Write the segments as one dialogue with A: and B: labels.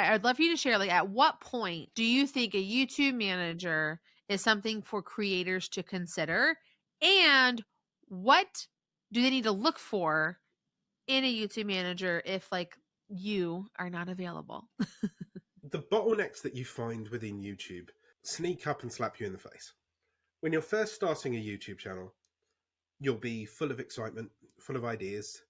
A: I'd love for you to share, like, at what point do you think a YouTube manager is something for creators to consider? And what do they need to look for in a YouTube manager if, like, you are not available?
B: The bottlenecks that you find within YouTube sneak up and slap you in the face. When you're first starting a YouTube channel, you'll be full of excitement, full of ideas.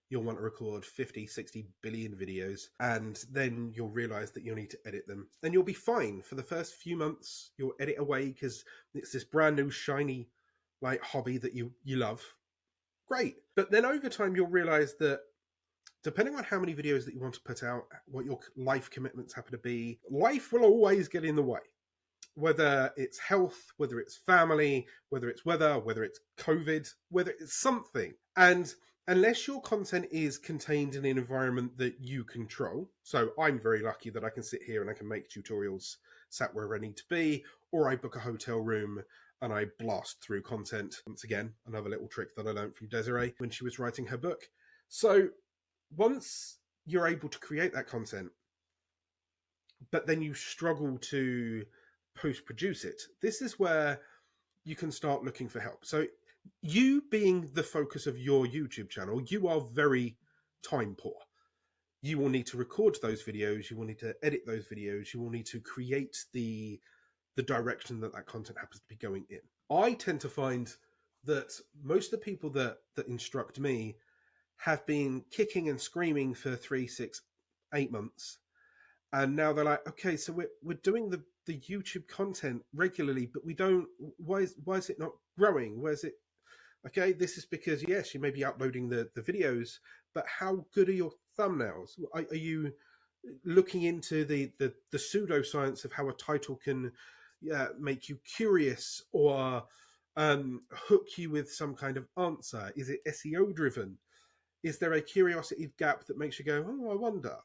B: You'll want to record 50, 60 billion videos, and then you'll realize that you'll need to edit them. And you'll be fine for the first few months. You'll edit away because it's this brand new, shiny, like, hobby that you love. Great. But then over time, you'll realize that depending on how many videos that you want to put out, what your life commitments happen to be, life will always get in the way. Whether it's health, whether it's family, whether it's weather, whether it's COVID, whether it's something. And unless your content is contained in an environment that you control, so I'm very lucky that I can sit here and I can make tutorials sat wherever I need to be, or I book a hotel room and I blast through content. Once again, another little trick that I learned from Desiree when she was writing her book. So once you're able to create that content, but then you struggle to post-produce it, this is where you can start looking for help. So you being the focus of your YouTube channel, you are very time poor. You will need to record those videos, you will need to edit those videos, you will need to create the direction that content happens to be going in. I tend to find that most of the people that instruct me have been kicking and screaming for 3, 6, 8 months. And now they're like, okay, so we're doing the YouTube content regularly, but we don't, why is it not growing? Where's it? Okay, this is because, yes, you may be uploading the videos, but how good are your thumbnails? Are you looking into the pseudoscience of how a title can make you curious or hook you with some kind of answer? Is it SEO driven? Is there a curiosity gap that makes you go, oh, I wonder?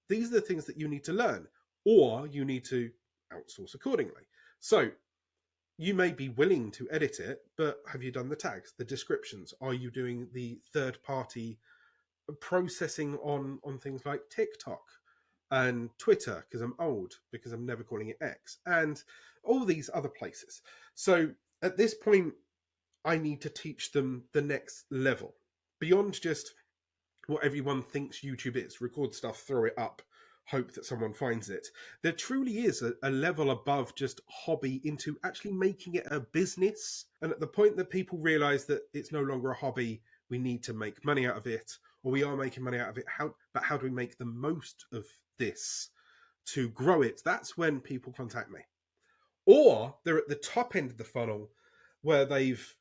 B: These are the things that you need to learn, or you need to outsource accordingly. So you may be willing to edit it, but have you done the tags, the descriptions? Are you doing the third-party processing on things like TikTok and Twitter, because I'm old, because I'm never calling it X, and all these other places? So at this point, I need to teach them the next level, beyond just what everyone thinks YouTube is. Record stuff, throw it up, hope that someone finds it. There truly is a level above just hobby into actually making it a business. And at the point that people realize that it's no longer a hobby, we need to make money out of it, or we are making money out of it, but how do we make the most of this to grow it? That's when people contact me. Or they're at the top end of the funnel where they've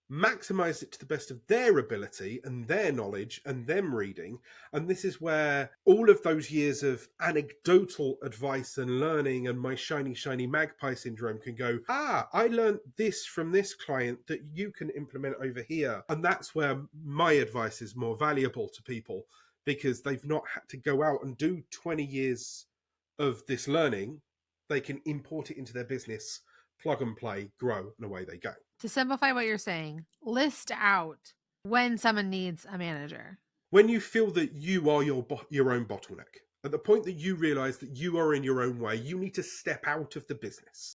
B: maximize it to the best of their ability and their knowledge and them reading. And this is where all of those years of anecdotal advice and learning and my shiny magpie syndrome can go, I learned this from this client that you can implement over here. And that's where my advice is more valuable to people, because they've not had to go out and do 20 years of this learning. They can import it into their business, plug and play, grow, and away they go.
A: To simplify what you're saying, list out when someone needs a manager.
B: When you feel that you are your own bottleneck, at the point that you realize that you are in your own way, you need to step out of the business.